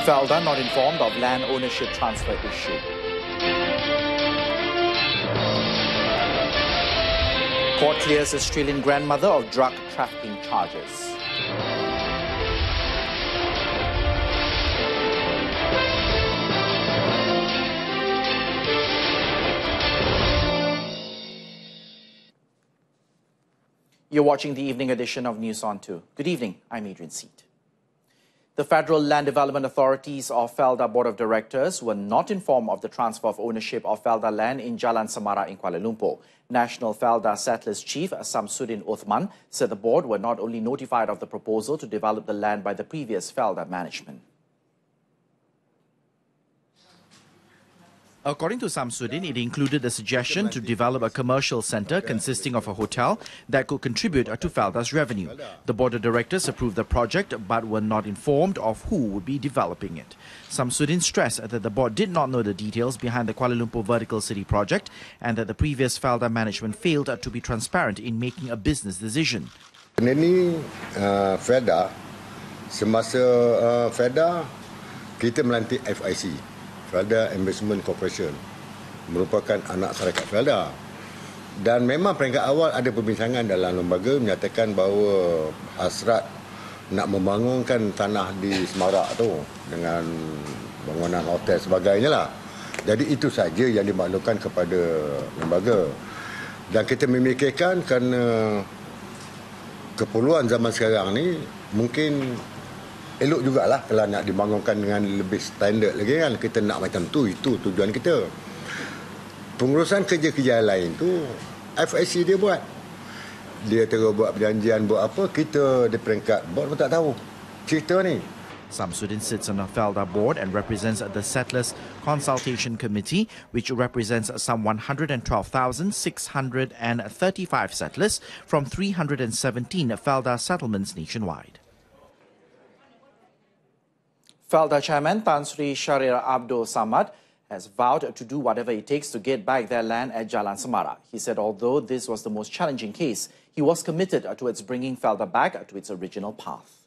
FELDA not informed of land ownership transfer issue. Court clears Australian grandmother of drug trafficking charges. You're watching the evening edition of News on 2. Good evening, I'm ADRIAN. The Federal Land Development Authorities of FELDA Board of Directors were not informed of the transfer of ownership of FELDA land in Jalan Semara in Kuala Lumpur. National FELDA Settlers Chief Samsudin Uthman said the board were not only notified of the proposal to develop the land by the previous FELDA management. According to Samsudin, it included a suggestion to develop a commercial centre consisting of a hotel that could contribute to FELDA's revenue. The board of directors approved the project but were not informed of who would be developing it. Samsudin stressed that the board did not know the details behind the Kuala Lumpur Vertical City project and that the previous FELDA management failed to be transparent in making a business decision. Ini FELDA, semasa FELDA, kita melantik FIC. FELDA Investment Corporation merupakan anak syarikat FELDA, dan memang peringkat awal ada perbincangan dalam lembaga menyatakan bahawa hasrat nak membangunkan tanah di Semarak tu dengan bangunan hotel sebagainya lah. Jadi itu saja yang dimaklumkan kepada lembaga, dan kita memikirkan kerana keperluan zaman sekarang ni mungkin elok jugalah kalau nak dibangunkan dengan lebih standard lagi kan. Kita nak macam tu, itu tujuan kita. Pengurusan kerja-kerja lain tu FIC dia buat. Dia terus buat perjanjian, buat apa, kita di peringkat board pun tak tahu cerita ni. Samsudin sits on a FELDA board and represents the Settlers Consultation Committee, which represents some 112,635 settlers from 317 FELDA settlements nationwide. FELDA Chairman Tan Sri Shahrir Abdul Samad has vowed to do whatever it takes to get back their land at Jalan Semara. He said although this was the most challenging case, he was committed towards bringing FELDA back to its original path.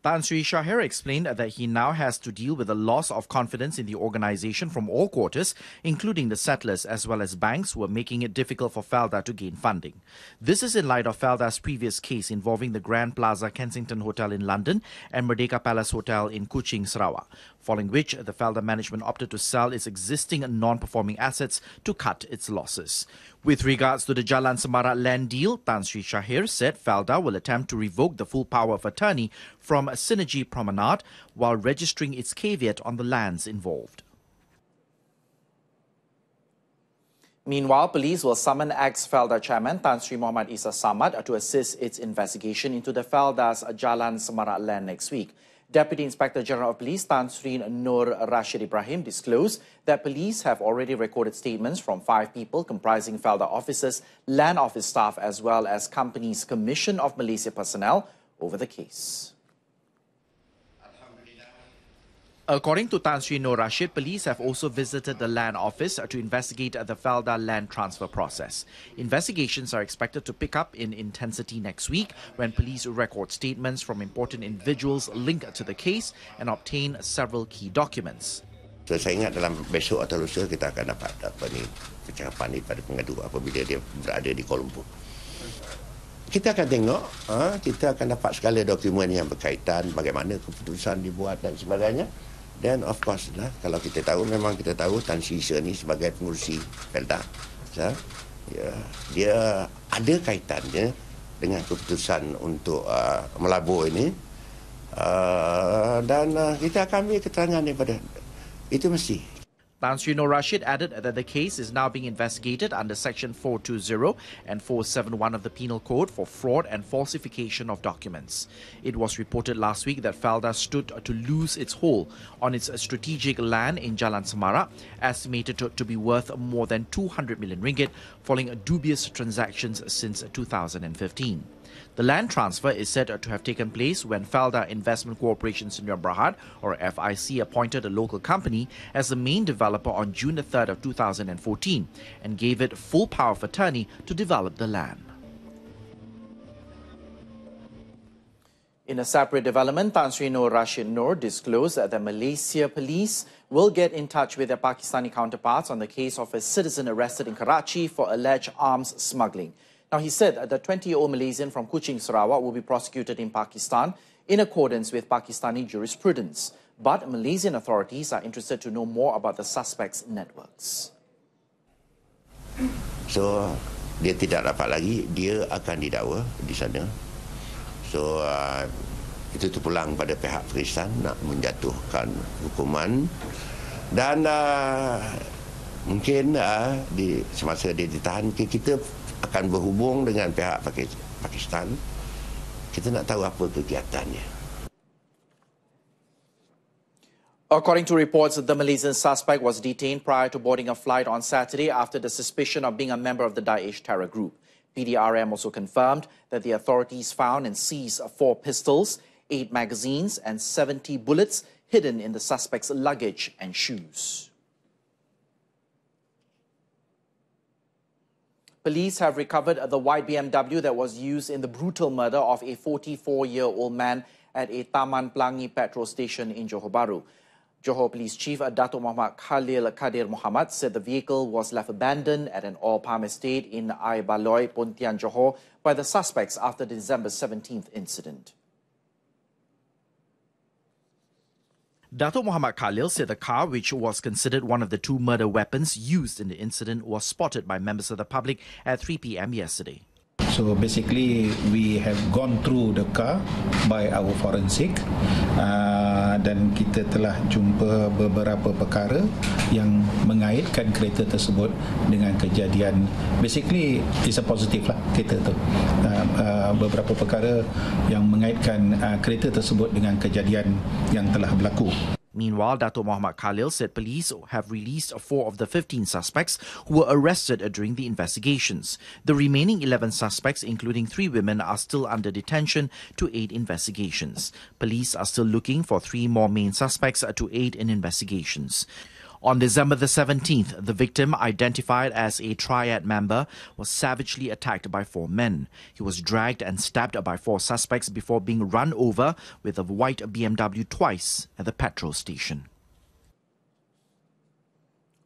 Tan Sri Shahrir explained that he now has to deal with a loss of confidence in the organisation from all quarters, including the settlers as well as banks who are making it difficult for FELDA to gain funding. This is in light of FELDA's previous case involving the Grand Plaza Kensington Hotel in London and Merdeka Palace Hotel in Kuching, Sarawak, following which the FELDA management opted to sell its existing non-performing assets to cut its losses. With regards to the Jalan Semara land deal, Tan Sri Shahrir said FELDA will attempt to revoke the full power of attorney from Synergy Promenade while registering its caveat on the lands involved. Meanwhile, police will summon ex-FELDA chairman Tan Sri Mohamed Isa Samad to assist its investigation into the FELDA's Jalan Semara land next week. Deputy Inspector General of Police Tan Sri Nur Rashid Ibrahim disclosed that police have already recorded statements from 5 people comprising FELDA officers, land office staff as well as company's Commission of Malaysia personnel over the case. According to Tan Sri Nur Rashid, police have also visited the land office to investigate the FELDA land transfer process. Investigations are expected to pick up in intensity next week when police record statements from important individuals linked to the case and obtain several key documents. So, saya ingat dalam besok atau lusa kita akan dapat percakapan daripada pengadu apabila dia berada di Kuala Lumpur. Kita akan tengok, kita akan dapat segala dokumen yang berkaitan bagaimana keputusan dibuat dan sebagainya. Dan of course lah, kalau kita tahu, memang kita tahu Tan Sri Isa ni sebagai pengurusi FELDA, dia ada kaitannya dengan keputusan untuk melabur ini, dan kita akan ambil keterangan daripada itu mesti. Tan Sri Nur Rashid added that the case is now being investigated under Section 420 and 471 of the Penal Code for fraud and falsification of documents. It was reported last week that FELDA stood to lose its hold on its strategic land in Jalan Semara, estimated to be worth more than 200 million ringgit, following dubious transactions since 2015. The land transfer is said to have taken place when FELDA Investment Corporation Sdn Bhd, or FIC, appointed a local company as the main developer on June the 3rd of 2014 and gave it full power of attorney to develop the land. In a separate development, Tan Sri Nur Rashid Nur disclosed that the Malaysia police will get in touch with their Pakistani counterparts on the case of a citizen arrested in Karachi for alleged arms smuggling. Now, he said that the 20-year-old Malaysian from Kuching, Sarawak will be prosecuted in Pakistan in accordance with Pakistani jurisprudence. But Malaysian authorities are interested to know more about the suspect's networks. So, dia tidak dapat lagi, dia akan didakwa di sana. So, itu terpulang pada pihak Pakistan nak menjatuhkan hukuman. Dan mungkin di semasa dia ditahan, kita akan berhubung dengan pihak Pakistan. Kita nak tahu apa kegiatannya. According to reports, the Malaysian suspect was detained prior to boarding a flight on Saturday after the suspicion of being a member of the Daesh terror group. PDRM also confirmed that the authorities found and seized 4 pistols, 8 magazines and 70 bullets hidden in the suspect's luggage and shoes. Police have recovered the white BMW that was used in the brutal murder of a 44-year-old man at a Taman Pelangi petrol station in Johor Bahru. Johor Police Chief Dato' Muhammad Khalil Kadir Muhammad said the vehicle was left abandoned at an oil palm estate in Air Baloi, Pontian, Johor by the suspects after the December 17th incident. Dato' Muhammad Khalil said the car, which was considered one of the 2 murder weapons used in the incident, was spotted by members of the public at 3 p.m. yesterday. So basically, we have gone through the car by our forensic dan kita telah jumpa beberapa perkara yang mengaitkan kereta tersebut dengan kejadian. Basically, it's a positive lah kita tu. Beberapa perkara yang mengaitkan kereta tersebut dengan kejadian yang telah berlaku. Meanwhile, Dato' Muhammad Khalil said police have released 4 of the 15 suspects who were arrested during the investigations. The remaining 11 suspects, including 3 women, are still under detention to aid investigations. Police are still looking for 3 more main suspects to aid in investigations. On December the 17th, the victim, identified as a triad member, was savagely attacked by 4 men. He was dragged and stabbed by 4 suspects before being run over with a white BMW twice at the petrol station.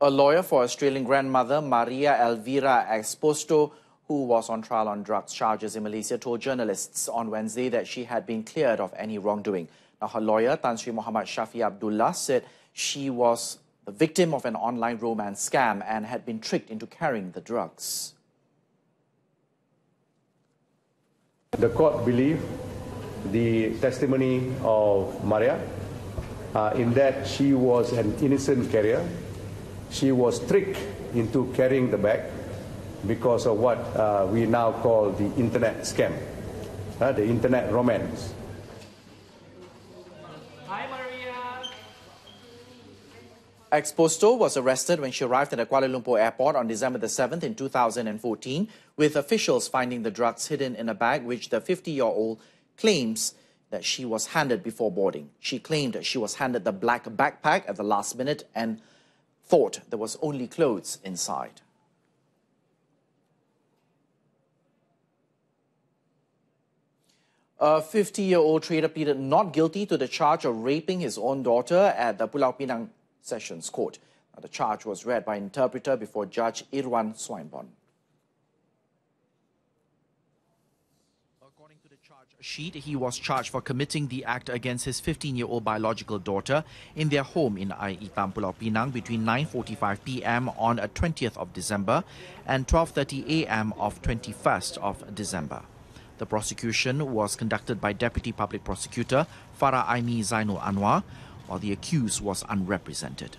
A lawyer for Australian grandmother Maria Elvira Exposto, who was on trial on drugs charges in Malaysia, told journalists on Wednesday that she had been cleared of any wrongdoing. Now, her lawyer, Tan Sri Muhammad Shafi Abdullah, said she was the victim of an online romance scam and had been tricked into carrying the drugs. The court believed the testimony of Maria in that she was an innocent carrier. She was tricked into carrying the bag because of what we now call the internet scam, the internet romance. Exposto was arrested when she arrived at the Kuala Lumpur airport on December the 7th in 2014, with officials finding the drugs hidden in a bag which the 50-year-old claims that she was handed before boarding. She claimed she was handed the black backpack at the last minute and thought there was only clothes inside. A 50-year-old trader pleaded not guilty to the charge of raping his own daughter at the Pulau Pinang Sessions Court. Now, the charge was read by an interpreter before Judge Irwan Swinburne. According to the charge sheet, he was charged for committing the act against his 15-year-old biological daughter in their home in Air Itam, Pulau Pinang between 9:45 p.m. on 20th of December and 12:30 a.m. of 21st of December. The prosecution was conducted by Deputy Public Prosecutor Farah Aimi Zainul Anwar, while the accused was unrepresented.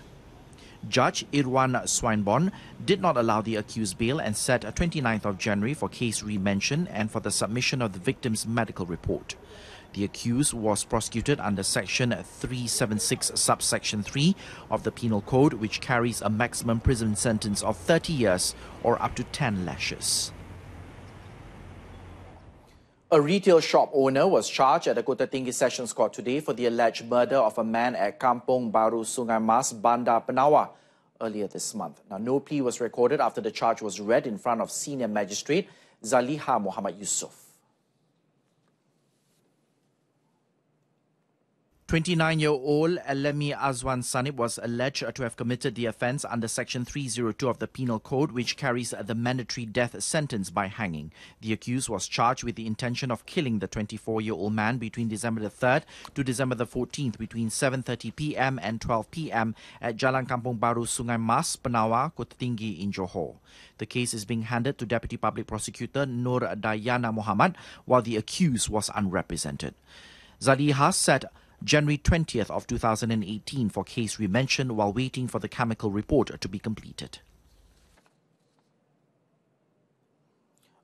Judge Irwan Swinburne did not allow the accused bail and set 29th of January for case re-mention and for the submission of the victim's medical report. The accused was prosecuted under Section 376, Subsection 3 of the Penal Code, which carries a maximum prison sentence of 30 years or up to 10 lashes. A retail shop owner was charged at the Kota Tinggi Sessions Court today for the alleged murder of a man at Kampung Baru Sungai Mas, Bandar Penawa, earlier this month. Now, no plea was recorded after the charge was read in front of Senior Magistrate Zaliha Muhammad Yusof. 29-year-old Elemi Azwan Sanib was alleged to have committed the offence under Section 302 of the Penal Code, which carries the mandatory death sentence by hanging. The accused was charged with the intention of killing the 24-year-old man between December the 3rd to December the 14th between 7:30 p.m. and 12 p.m. at Jalan Kampung Baru, Sungai Mas, Penawa, Kota Tinggi in Johor. The case is being handed to Deputy Public Prosecutor Nur Dayana Mohamed, while the accused was unrepresented. Zaliha said January 20th of 2018 for case remention while waiting for the chemical report to be completed.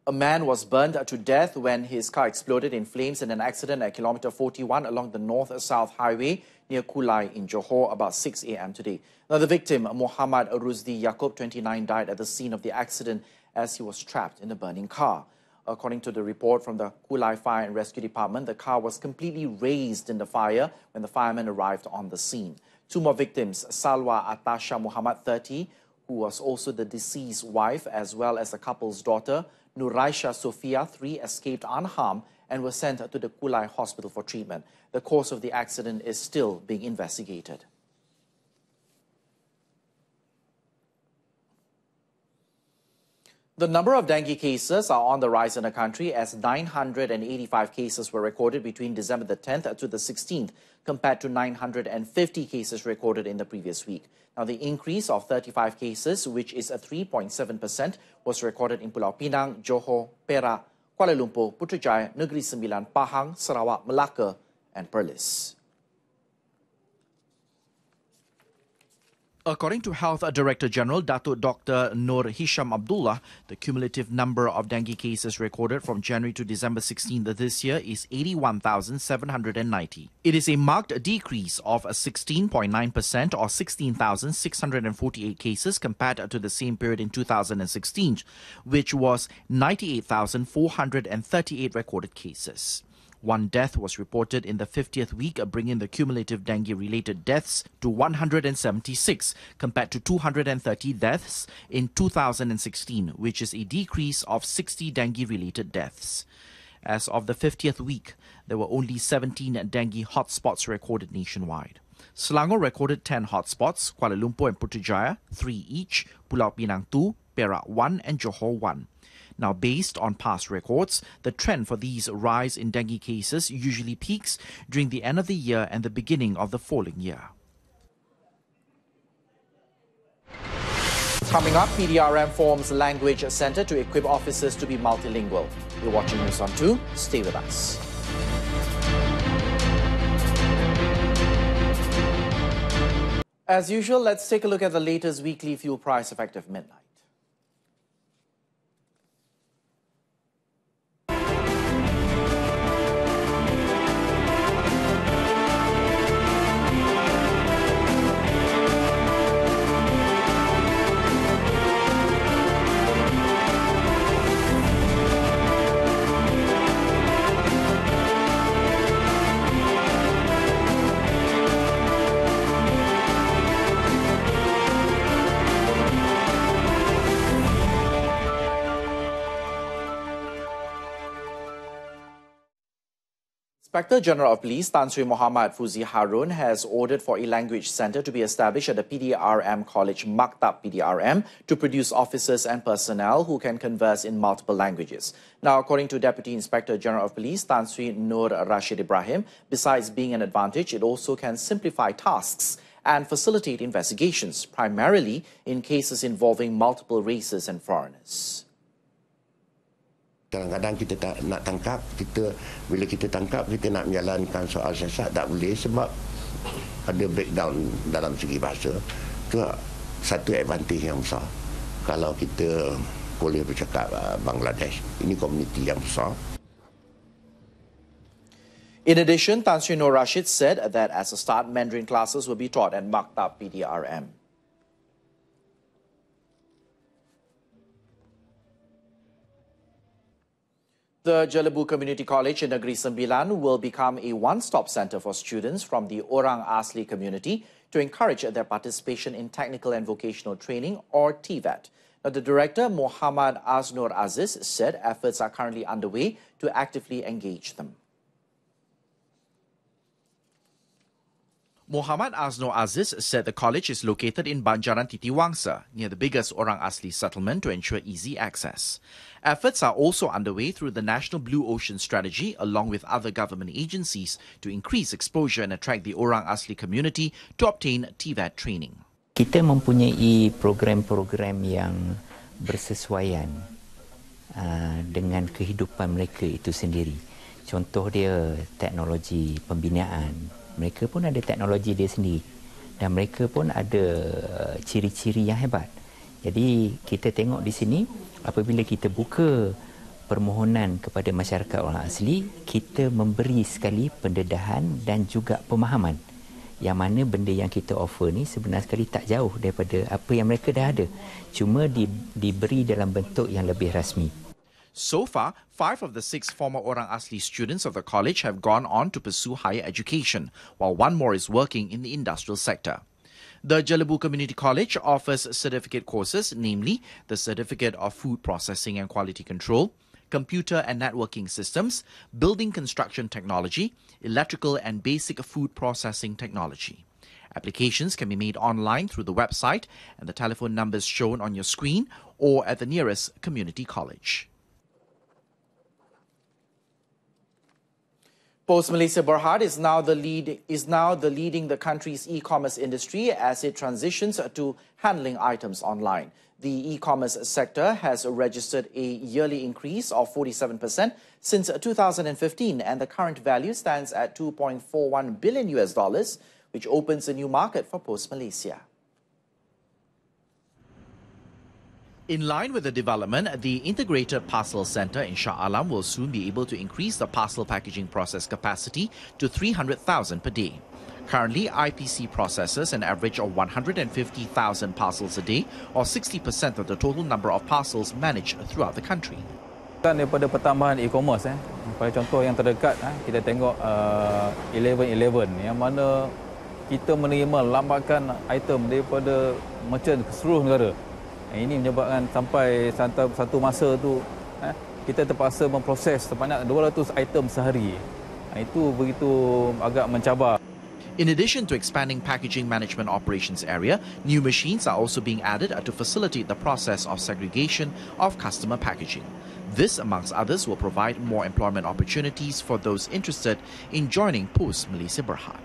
A man was burned to death when his car exploded in flames in an accident at kilometer 41 along the north-south highway near Kulai in Johor about 6 a.m. today. Now, the victim, Mohamed Rusdi Yaakob, 29, died at the scene of the accident as he was trapped in a burning car. According to the report from the Kulai Fire and Rescue Department, the car was completely raised in the fire when the firemen arrived on the scene. Two more victims, Salwa Atasha Muhammad, 30, who was also the deceased's wife, as well as the couple's daughter, Nuraisha Sophia, 3, escaped unharmed and were sent to the Kulai hospital for treatment. The cause of the accident is still being investigated. The number of dengue cases are on the rise in the country as 985 cases were recorded between December the 10th to the 16th, compared to 950 cases recorded in the previous week. Now, the increase of 35 cases, which is a 3.7%, was recorded in Pulau Pinang, Johor, Perak, Kuala Lumpur, Putrajaya, Negeri Sembilan, Pahang, Sarawak, Melaka, and Perlis. According to Health Director General Datuk Dr. Nur Hisham Abdullah, the cumulative number of dengue cases recorded from January to December 16th this year is 81,790. It is a marked decrease of 16.9% or 16,648 cases compared to the same period in 2016, which was 98,438 recorded cases. One death was reported in the 50th week, bringing the cumulative dengue-related deaths to 176, compared to 230 deaths in 2016, which is a decrease of 60 dengue-related deaths. As of the 50th week, there were only 17 dengue hotspots recorded nationwide. Selangor recorded 10 hotspots, Kuala Lumpur and Putrajaya, 3 each, Pulau Pinang 2, Perak 1 and Johor 1. Now, based on past records, the trend for these rise in dengue cases usually peaks during the end of the year and the beginning of the following year. Coming up, PDRM forms Language Centre to equip officers to be multilingual. You're watching News on 2. Stay with us. As usual, let's take a look at the latest weekly fuel price effective midnight. Inspector General of Police Tan Sri Muhammad Fuzi Harun has ordered for a language centre to be established at the PDRM College Maktab PDRM to produce officers and personnel who can converse in multiple languages. Now, according to Deputy Inspector General of Police Tan Sri Nur Rashid Ibrahim, besides being an advantage, it also can simplify tasks and facilitate investigations, primarily in cases involving multiple races and foreigners. Kadang-kadang kita nak tangkap, bila kita tangkap, kita nak menjalankan soal siasat, tak boleh sebab ada breakdown dalam segi bahasa. Itu satu advantage yang besar. Kalau kita boleh bercakap Bangladesh, ini komuniti yang besar. In addition, Tan Sri Nur Rashid said that as a start, Mandarin classes will be taught at Maktab PDRM. The Jelebu Community College in Negeri Sembilan will become a one-stop centre for students from the Orang Asli community to encourage their participation in technical and vocational training, or TVET. Now, the director, Muhammad Aznur Aziz, said efforts are currently underway to actively engage them. Muhammad Azno Aziz said the college is located in Banjaran Titiwangsa, near the biggest Orang Asli settlement, to ensure easy access. Efforts are also underway through the National Blue Ocean Strategy, along with other government agencies, to increase exposure and attract the Orang Asli community to obtain TVET training. Kita mempunyai program-program yang bersesuaian dengan kehidupan mereka itu sendiri. Contoh dia teknologi pembinaan. Mereka pun ada teknologi dia sendiri dan mereka pun ada ciri-ciri yang hebat. Jadi kita tengok di sini apabila kita buka permohonan kepada masyarakat orang asli, kita memberi sekali pendedahan dan juga pemahaman. Yang mana benda yang kita offer ni sebenarnya sekali tak jauh daripada apa yang mereka dah ada. Cuma diberi dalam bentuk yang lebih rasmi. So far, 5 of the 6 former Orang Asli students of the college have gone on to pursue higher education, while 1 more is working in the industrial sector. The Jelebu Community College offers certificate courses, namely the Certificate of Food Processing and Quality Control, Computer and Networking Systems, Building Construction Technology, Electrical and Basic Food Processing Technology. Applications can be made online through the website and the telephone numbers shown on your screen or at the nearest community college. Post Malaysia Berhad is now leading the country's e-commerce industry as it transitions to handling items online. The e-commerce sector has registered a yearly increase of 47% since 2015, and the current value stands at $2.41 billion, which opens a new market for Post Malaysia. In line with the development, the Integrated Parcel Centre in Shah Alam will soon be able to increase the parcel packaging process capacity to 300,000 per day. Currently, IPC processes an average of 150,000 parcels a day, or 60% of the total number of parcels managed throughout the country. Daripada pertambahan e-commerce, pada contoh yang terdekat, kita tengok 1111 yang mana kita menerima lambakan item daripada merchant ke seluruh negara. Ini menyebabkan sampai satu masa tu kita terpaksa memproses sebanyak 200 item sehari. Itu begitu agak mencabar. In addition to expanding packaging management operations area, new machines are also being added to facilitate the process of segregation of customer packaging. This, amongst others, will provide more employment opportunities for those interested in joining Post Malaysia Berhad.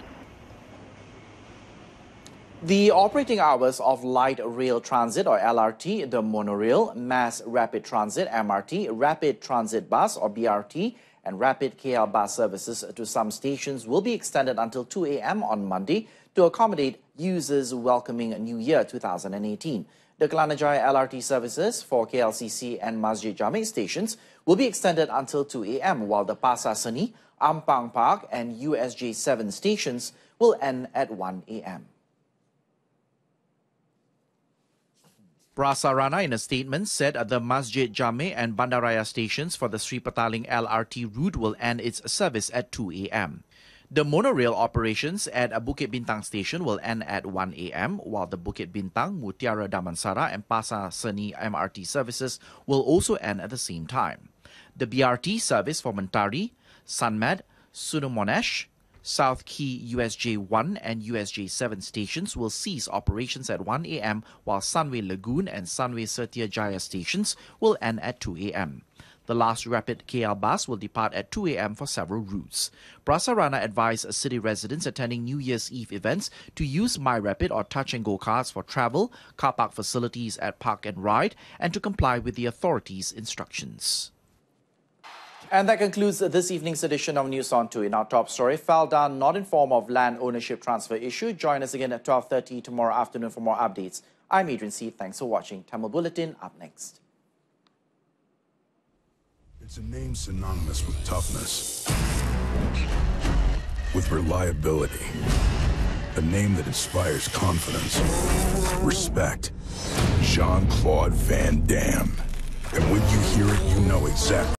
The operating hours of light rail transit or LRT, the monorail, mass rapid transit MRT, rapid transit bus or BRT, and rapid KL bus services to some stations will be extended until 2 a.m. on Monday to accommodate users welcoming New Year 2018. The Kelanajaya LRT services for KLCC and Masjid Jamek stations will be extended until 2 a.m. while the Pasar Seni, Ampang Park and USJ 7 stations will end at 1 a.m. Prasarana, in a statement, said the Masjid Jamek and Bandaraya stations for the Sri Petaling LRT route will end its service at 2 a.m. The monorail operations at Bukit Bintang station will end at 1 a.m., while the Bukit Bintang, Mutiara Damansara and Pasar Seni MRT services will also end at the same time. The BRT service for Mentari, Sunmed, Sunomonash, South Key USJ 1 and USJ 7 stations will cease operations at 1 a.m. while Sunway Lagoon and Sunway Setia Jaya stations will end at 2 a.m. The last rapid KL bus will depart at 2 a.m. for several routes. Prasarana advised city residents attending New Year's Eve events to use MyRapid or Touch and Go cards for travel, car park facilities at Park and Ride, and to comply with the authorities' instructions. And that concludes this evening's edition of News on 2. In our top story, FELDA not informed of land ownership transfer issue. Join us again at 12:30 tomorrow afternoon for more updates. I'm ADRIAN. Thanks for watching. Tamil Bulletin up next. It's a name synonymous with toughness, with reliability, a name that inspires confidence, respect. Jean-Claude Van Damme. And when you hear it, you know exactly